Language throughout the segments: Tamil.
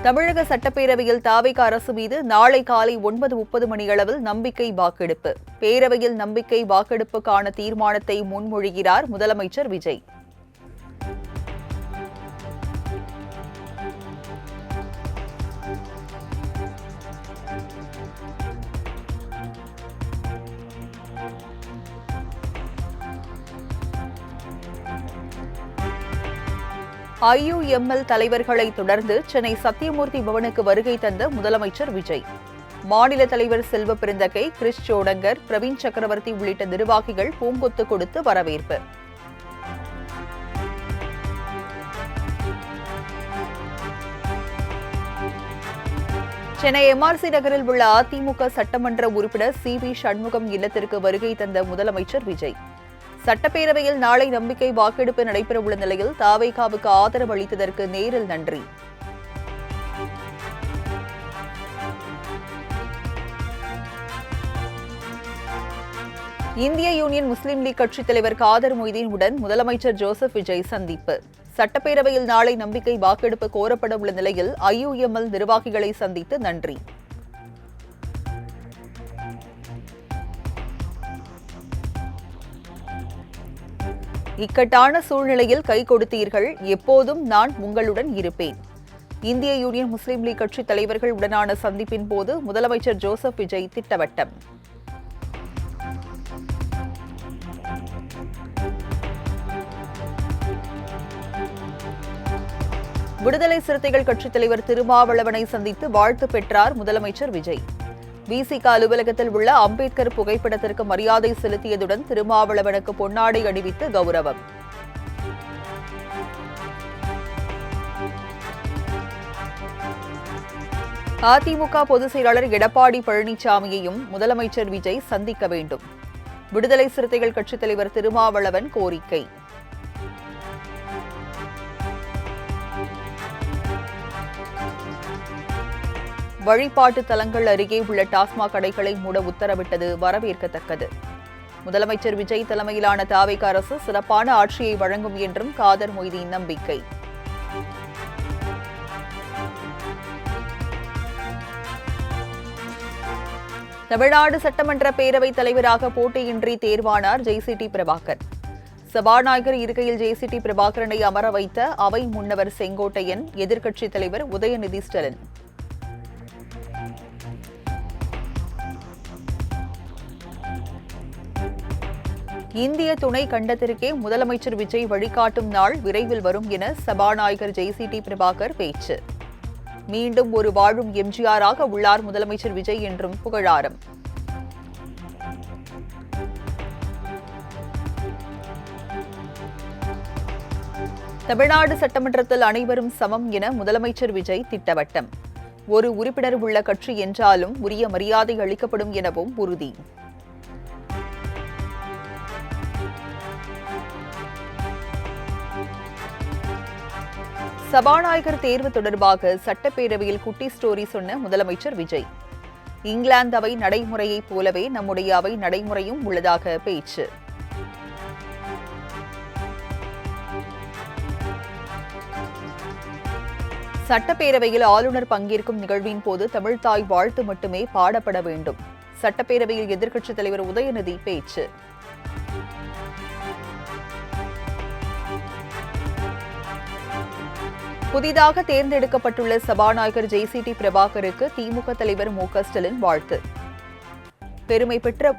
தமிழக சட்டப்பேரவையில் தாவேக அரசு மீது நாளை காலை 9:30 மணியளவில் நம்பிக்கை வாக்கெடுப்பு. பேரவையில் நம்பிக்கை வாக்கெடுப்புக்கான தீர்மானத்தை முன்மொழிகிறார் முதலமைச்சர் விஜய். IUML தலைவர்களை தொடர்ந்து சென்னை சத்தியமூர்த்தி பவனுக்கு வருகை தந்த முதலமைச்சர் விஜய். மாநில தலைவர் செல்வ பெருந்தகை, கிறிஸ் சோடங்கர், பிரவீன் சக்கரவர்த்தி உள்ளிட்ட நிர்வாகிகள் பூங்கொத்து கொடுத்து வரவேற்பு. சென்னை MRC நகரில் உள்ள அதிமுக சட்டமன்ற உறுப்பினர் CV சண்முகம் இல்லத்திற்கு வருகை தந்த முதலமைச்சர் விஜய். சட்டப்பேரவையில் நாளை நம்பிக்கை வாக்கெடுப்பு நடைபெறவுள்ள நிலையில் தாவேகாவுக்கு ஆதரவு அளித்ததற்கு நேரில் நன்றி. இந்திய யூனியன் முஸ்லீம் லீக் கட்சித் தலைவர் காதர் மொய்தீன் உடன் முதலமைச்சர் ஜோசப் விஜய் சந்திப்பு. சட்டப்பேரவையில் நாளை நம்பிக்கை வாக்கெடுப்பு கோரப்பட உள்ள நிலையில் IUML நிர்வாகிகளை சந்தித்து நன்றி. இக்கட்டான சூழ்நிலையில் கை கொடுத்தீர்கள், எப்போதும் நான் உங்களுடன் இருப்பேன். இந்திய யூனியன் முஸ்லீம் லீக் கட்சித் தலைவர்கள் உடனான சந்திப்பின் போது முதலமைச்சர் ஜோசப் விஜய் திட்டவட்டம். விடுதலை சிறுத்தைகள் கட்சித் தலைவர் திருமாவளவனை சந்தித்து வாழ்த்து பெற்றார் முதலமைச்சர் விஜய். VCK அலுவலகத்தில் உள்ள அம்பேத்கர் புகைப்படத்திற்கு மரியாதை செலுத்தியதுடன் திருமாவளவனுக்கு பொன்னாடை அணிவித்து கௌரவம். அதிமுக பொதுச் செயலாளர் எடப்பாடி பழனிசாமியையும் முதலமைச்சர் விஜய் சந்திக்க வேண்டும். விடுதலை சிறுத்தைகள் கட்சித் தலைவர் திருமாவளவன் கோரிக்கை. வழிபாட்டு தலங்கள் அருகே உள்ள டாஸ்மாக் கடைகளை மூட உத்தரவிட்டது வரவேற்கத்தக்கது. முதலமைச்சர் விஜய் தலைமையிலான தாவேக அரசு சிறப்பான ஆட்சியை வழங்கும் என்றும் காதர் மொய்தீன் நம்பிக்கை. தமிழ்நாடு சட்டமன்ற பேரவைத் தலைவராக போட்டியின்றி தேர்வானார் JCT பிரபாகர். சபாநாயகர் இருக்கையில் JCT பிரபாகரனை அமர வைத்த அவை முன்னவர் செங்கோட்டையன், எதிர்க்கட்சித் தலைவர் உதயநிதி ஸ்டாலின். இந்திய துணை கண்டத்திற்கே முதலமைச்சர் விஜய் வழிகாட்டும் நாள் விரைவில் வரும் என சபாநாயகர் JCT பிரபாகர் பேச்சு. மீண்டும் ஒரு வாழும் MGR-ஆக உள்ளார் முதலமைச்சர் விஜய் என்றும் புகழாரம். தமிழ்நாடு சட்டமன்றத்தில் அனைவரும் சமம் என முதலமைச்சர் விஜய் திட்டவட்டம். ஒரு உறுப்பினர் உள்ள கட்சி என்றாலும் உரிய மரியாதை அளிக்கப்படும் எனவும் உறுதி. சபாநாயகர் தேர்வு தொடர்பாக சட்டப்பேரவையில் குட்டி ஸ்டோரி சொன்ன முதலமைச்சர் விஜய். இங்கிலாந்து அவை நடைமுறையைப் போலவே நம்முடைய அவை நடைமுறையும் உள்ளதாக பேச்சு. சட்டப்பேரவையில் ஆளுநர் பங்கேற்கும் நிகழ்வின் போது தமிழ்த்தாய் வாழ்த்து மட்டுமே பாடப்பட வேண்டும். சட்டப்பேரவையில் எதிர்க்கட்சித் தலைவர் உதயநிதி பேச்சு. புதிதாக தேர்ந்தெடுக்கப்பட்டுள்ள சபாநாயகர் JCT பிரபாகருக்கு திமுக தலைவர் MK ஸ்டாலின் வாழ்த்து. பெருமை பெற்ற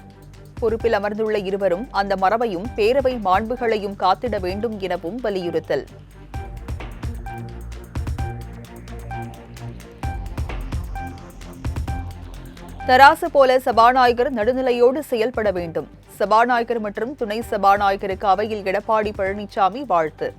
பொறுப்பில் அமர்ந்துள்ள இருவரும் அந்த மரபையும் பேரவை மாண்புகளையும் காத்திட வேண்டும் எனவும் வலியுறுத்தல். தராசு போல சபாநாயகர் நடுநிலையோடு செயல்பட வேண்டும். சபாநாயகர் மற்றும் துணை சபாநாயகருக்கு அவையில் எடப்பாடி பழனிசாமி வாழ்த்து.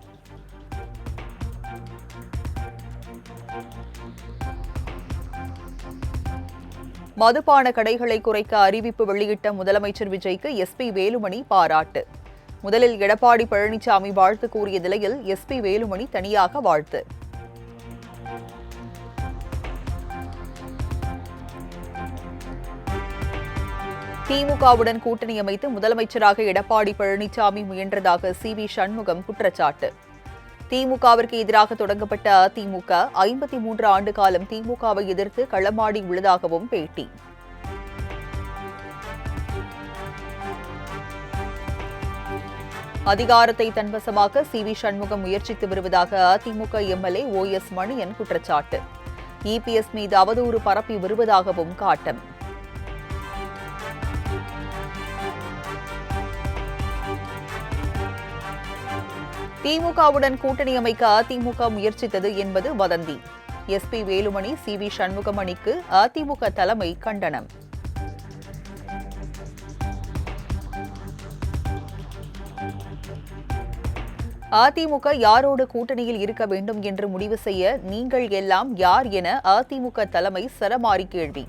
மதுபான கடைகளை குறைக்க அறிவிப்பு வெளியிட்ட முதலமைச்சர் விஜய்க்கு SP வேலுமணி பாராட்டு. முதலில் எடப்பாடி பழனிசாமி வாழ்த்து கூறிய நிலையில் SP வேலுமணி தனியாக வாழ்த்து. திமுகவுடன் கூட்டணி அமைத்து முதலமைச்சராக எடப்பாடி பழனிசாமி முயன்றதாக CV சண்முகம் குற்றச்சாட்டு. திமுகவிற்கு எதிராக தொடங்கப்பட்ட அதிமுக 53 ஆண்டு காலம் திமுகவை எதிர்த்து களமாடி உள்ளதாகவும் பேட்டி. அதிகாரத்தை தன்வசமாக்க சி.வி. சண்முகம் முயற்சித்து வருவதாக அதிமுக எம்எல்ஏ OS மணியன் குற்றச்சாட்டு. EPS மீது அவதூறு பரப்பி வருவதாகவும் காட்டம். திமுகவுடன் கூட்டணி அமைக்க அதிமுக முயற்சித்தது என்பது வதந்தி. SP Velumani CV. சண்முகம் அணிக்கு அதிமுக தலைமை கண்டனம். அதிமுக யாரோடு கூட்டணியில் இருக்க வேண்டும் என்று முடிவு செய்ய நீங்கள் எல்லாம் யார் என அதிமுக தலைமை சரமாரி கேள்வி.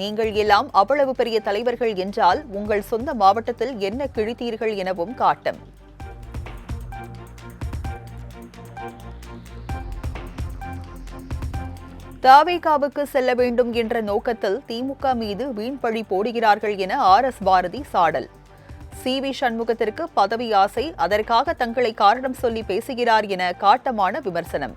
நீங்கள் எல்லாம் அவ்வளவு பெரிய தலைவர்கள் என்றால் உங்கள் சொந்த மாவட்டத்தில் என்ன கிழித்தீர்கள் எனவும் காட்டம். தவேகாவுக்கு செல்ல வேண்டும் என்ற நோக்கத்தில் திமுக மீது வீண்பழி போடுகிறார்கள் என RS பாரதி சாடல். சி.வி. சண்முகத்திற்கு பதவி ஆசை, அதற்காக தங்களை காரணம் சொல்லி பேசுகிறார் என காட்டமான விமர்சனம்.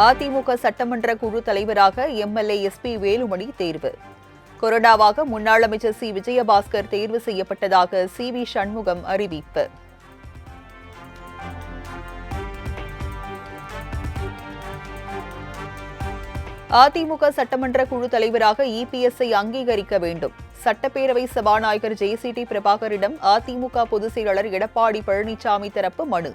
அதிமுக சட்டமன்ற குழு தலைவராக எம்எல்ஏ SP வேலுமணி தேர்வு. கொறடாவாக முன்னாள் அமைச்சர் சி. விஜயபாஸ்கர் தேர்வு செய்யப்பட்டதாக சி.வி. சண்முகம் அறிவிப்பு. அதிமுக சட்டமன்ற குழு தலைவராக EPS-ஐ அங்கீகரிக்க வேண்டும். சட்டப்பேரவை சபாநாயகர் JCT பிரபாகரிடம் அதிமுக பொதுச் செயலாளர் எடப்பாடி பழனிசாமி தரப்பு மனு.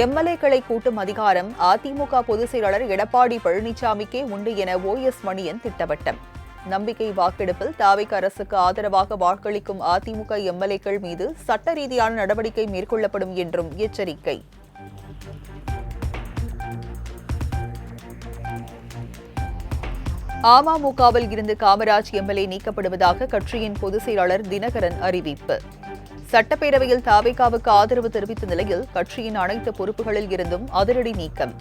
எம்எல்ஏக்களை கூட்டும் அதிகாரம் அதிமுக பொதுச் செயலாளர் எடப்பாடி பழனிசாமிக்கே உண்டு என OS மணியன் திட்டவட்டம். நம்பிக்கை வாக்கெடுப்பில் தவேக அரசுக்கு ஆதரவாக வாக்களிக்கும் அதிமுக எம்எல்ஏக்கள் மீது சட்ட ரீதியான நடவடிக்கை மேற்கொள்ளப்படும் என்றும் எச்சரிக்கை. அமமுகவில் இருந்து காமராஜ் எம்எல்ஏ நீக்கப்படுவதாக கட்சியின் பொதுச் செயலாளர் தினகரன் அறிவிப்பு. சட்டப்பேரவையில் தவேகாவுக்கு ஆதரவு தெரிவித்த நிலையில் கட்சியின் அனைத்து பொறுப்புகளில் இருந்தும் அதிரடி நீக்கம்.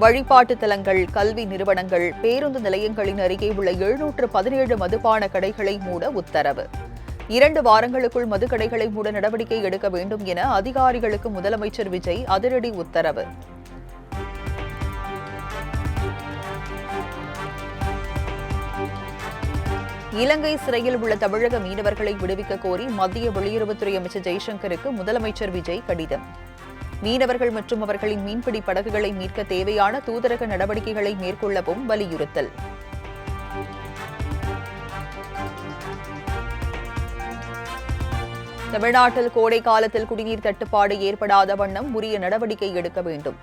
வழிபாட்டு தலங்கள், கல்வி நிறுவனங்கள், பேருந்து நிலையங்களின் அருகே உள்ள 717 மதுபான கடைகளை மூட உத்தரவு. 2 வாரங்களுக்குள் மதுக்கடைகளை மூட நடவடிக்கை எடுக்க வேண்டும் என அதிகாரிகளுக்கு முதலமைச்சர் விஜய் அதிரடி உத்தரவு. இலங்கை சிறையில் உள்ள தமிழக மீனவர்களை விடுவிக்க கோரி மத்திய வெளியுறவுத்துறை அமைச்சர் ஜெய்சங்கருக்கு முதலமைச்சர் விஜய் கடிதம். மீனவர்கள் மற்றும் அவர்களின் மீன்பிடி படகுகளை மீட்க தேவையான தூதரக நடவடிக்கைகளை மேற்கொள்ளவும் வலியுறுத்தல். தமிழ்நாட்டில் கோடை காலத்தில் குடிநீர் தட்டுப்பாடு ஏற்படாத வண்ணம் உரிய நடவடிக்கை எடுக்க வேண்டும்.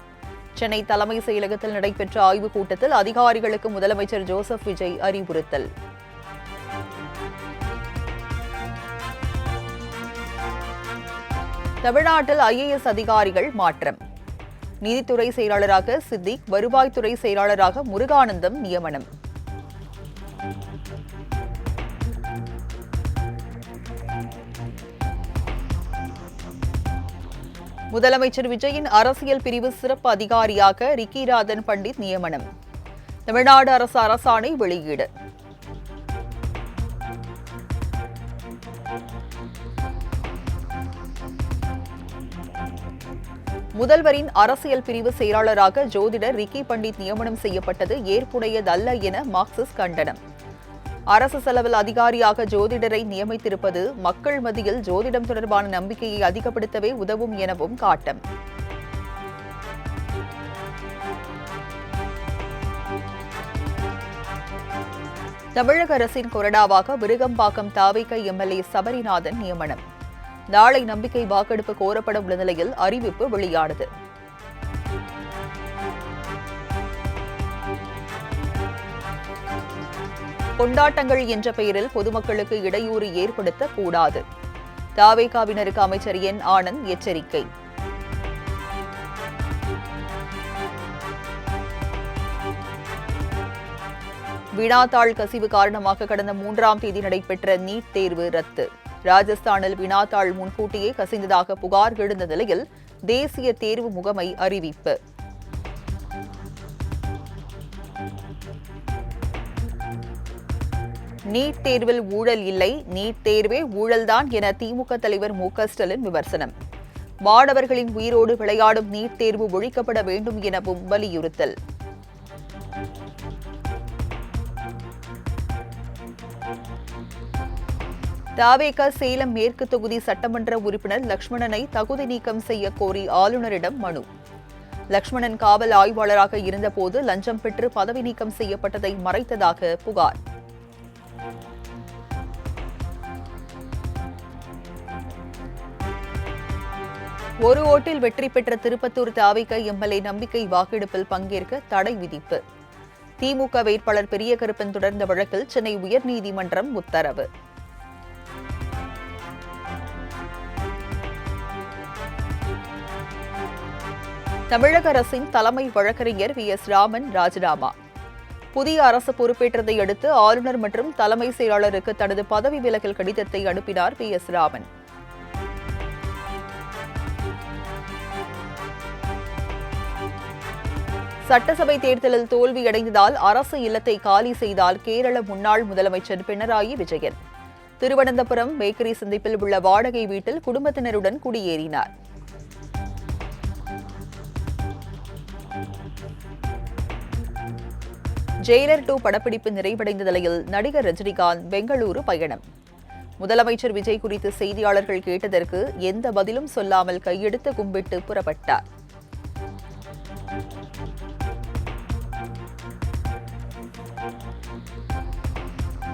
சென்னை தலைமைச் செயலகத்தில் நடைபெற்ற ஆய்வுக் கூட்டத்தில் அதிகாரிகளுக்கு முதலமைச்சர் ஜோசப் விஜய் அறிவுறுத்தல். தமிழ்நாட்டில் IAS அதிகாரிகள் மாற்றம். நீதித்துறை செயலாளராக சித்திக், வருவாய்த்துறை செயலாளராக முருகானந்தம் நியமனம். முதலமைச்சர் விஜயின் அரசியல் பிரிவு சிறப்பு அதிகாரியாக ரிக்கிராதன் பண்டிட் நியமனம். தமிழ்நாடு அரசு அரசாணை வெளியீடு. முதல்வரின் அரசியல் பிரிவு செயலாளராக ஜோதிடர் ரிக்கி பண்டிட் நியமனம் செய்யப்பட்டது ஏற்புடையதல்ல என மார்க்சிஸ்ட் கண்டனம். அரசு செலவில் அதிகாரியாக ஜோதிடரை நியமித்திருப்பது மக்கள் மத்தியில் ஜோதிடம் தொடர்பான நம்பிக்கையை அதிகப்படுத்தவே உதவும் எனவும் காட்டம். தமிழக அரசின் கொறடாவாக விருகம்பாக்கம் தவேக எம்எல்ஏ சபரிநாதன் நியமனம். நாளை நம்பிக்கை வாக்கெடுப்பு கோரப்பட உள்ள நிலையில் அறிவிப்பு வெளியானது. கொண்டாட்டங்கள் என்ற பெயரில் பொதுமக்களுக்கு இடையூறு ஏற்படுத்தக்கூடாது. தவேகாவினருக்கு அமைச்சர் N. ஆனந்த் எச்சரிக்கை. வினாத்தாள் கசிவு காரணமாக கடந்த 3ஆம் தேதி நடைபெற்ற நீட் தேர்வு ரத்து. ராஜஸ்தானில் வினாத்தாள் முன்கூட்டியே கசிந்ததாக புகார் எழுந்த நிலையில் தேசிய தேர்வு முகமை அறிவிப்பு. நீட் தேர்வில் ஊழல் இல்லை, நீட் தேர்வே ஊழல்தான் என திமுக தலைவர் மு.க.ஸ்டாலின் விமர்சனம். மாணவர்களின் உயிரோடு விளையாடும் நீட் தேர்வு ஒழிக்கப்பட வேண்டும் எனவும் வலியுறுத்தல். தவேக சேலம் மேற்கு தொகுதி சட்டமன்ற உறுப்பினர் லட்சுமணனை தகுதி நீக்கம் செய்ய கோரி ஆளுநரிடம் மனு. லட்சுமணன் காவல் ஆய்வாளராக இருந்தபோது லஞ்சம் பெற்று பதவி நீக்கம் செய்யப்பட்டதை மறைத்ததாக புகார். ஒரு ஓட்டில் வெற்றி பெற்ற திருப்பத்தூர் தவேக எம்எல்ஏ நம்பிக்கை வாக்கெடுப்பில் பங்கேற்க தடை விதிப்பு. திமுக வேட்பாளர் பெரிய கருப்பன் தொடர்ந்த வழக்கில் சென்னை உயர்நீதிமன்றம் உத்தரவு. தமிழக அரசின் தலைமை வழக்கறிஞர் வி.எஸ். ராமன் ராஜினாமா. புதிய அரசு பொறுப்பேற்றதை அடுத்து ஆளுநர் மற்றும் தலைமை செயலாளருக்கு தனது பதவி விலகல் கடிதத்தை அனுப்பினார் வி.எஸ். ராமன். சட்டசபை தேர்தலில் தோல்வியடைந்ததால் அரசு இல்லத்தை காலி செய்தால் கேரள முன்னாள் முதலமைச்சர் பினராயி விஜயன். திருவனந்தபுரம் பேக்கரி சந்திப்பில் உள்ள வாடகை வீட்டில் குடும்பத்தினருடன் குடியேறினார். ஜெயிலர் 2 படப்பிடிப்பு நிறைவடைந்த நிலையில் நடிகர் ரஜினிகாந்த் பெங்களூரு பயணம். முதலமைச்சர் விஜய் குறித்து செய்தியாளர்கள் கேட்டதற்கு எந்த பதிலும் சொல்லாமல் கையெடுத்து கும்பிட்டு புறப்பட்டார்.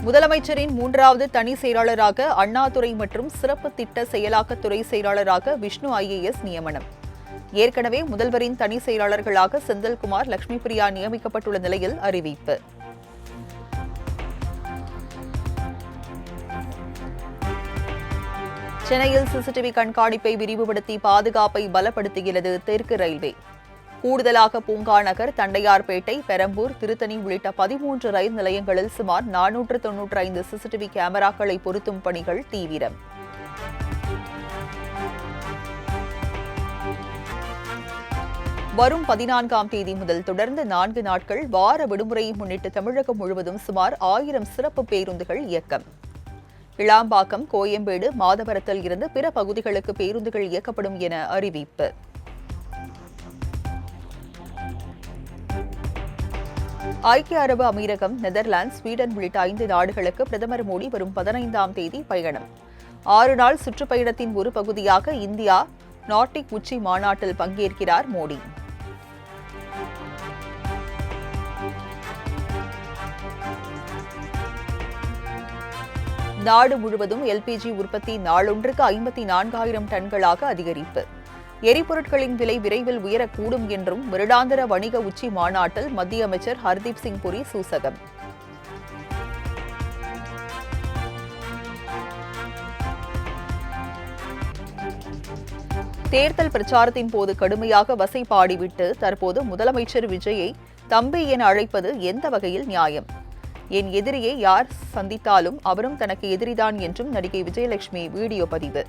முதலமைச்சரின் 3வது தனி செயலாளராக அண்ணாதுரை மற்றும் சிறப்பு திட்ட செயலாக்கத்துறை செயலாளராக விஷ்ணு IAS நியமனம். ஏற்கனவே முதல்வரின் தனி செயலாளர்களாக செந்தில்குமார், லட்சுமி பிரியா நியமிக்கப்பட்டுள்ள நிலையில் அறிவிப்பு. சென்னையில் சிசிடிவி கண்காணிப்பை விரிவுபடுத்தி பாதுகாப்பை பலப்படுத்துகிறது தெற்கு ரயில்வே. கூடுதலாக பூங்கா நகர், தண்டையார்பேட்டை, பெரம்பூர், திருத்தணி உள்ளிட்ட 13 ரயில் நிலையங்களில் சுமார் 495 சிசிடிவி கேமராக்களை பொருத்தும் பணிகள் தீவிரம். வரும் 14ஆம் தேதி முதல் தொடர்ந்து 4 நாட்கள் வார விடுமுறையை முன்னிட்டு தமிழகம் முழுவதும் சுமார் 1000 சிறப்பு பேருந்துகள் இயக்கம். இளாம்பாக்கம், கோயம்பேடு, மாதவரத்தில் இருந்து பிற பகுதிகளுக்கு பேருந்துகள் இயக்கப்படும் என அறிவிப்பு. ஐக்கிய அரபு அமீரகம், நெதர்லாந்து, ஸ்வீடன் உள்ளிட்ட 5 நாடுகளுக்கு பிரதமர் மோடி வரும் 15ஆம் தேதி பயணம். 6 நாள் சுற்றுப்பயணத்தின் ஒரு பகுதியாக இந்தியா நார்டிக் உச்சி மாநாட்டில் பங்கேற்கிறார் மோடி. நாடு முழுவதும் LPG உற்பத்தி நாளொன்றுக்கு 54,000 டன்களாக அதிகரிப்பு. எரிபொருட்களின் விலை விரைவில் உயரக்கூடும் என்றும் வருடாந்திர வணிக உச்சி மாநாட்டில் மத்திய அமைச்சர் ஹர்தீப் சிங் புரி சூசகம். தேர்தல் பிரச்சாரத்தின் போது கடுமையாக வசை பாடிவிட்டு தற்போது முதலமைச்சர் விஜயை தம்பி என அழைப்பது எந்த வகையில் நியாயம்? என் எதிரியை யார் சந்தித்தாலும் அவரும் தனக்கு எதிரிதான் என்றும் நடிகை விஜயலட்சுமி வீடியோ பதிவு.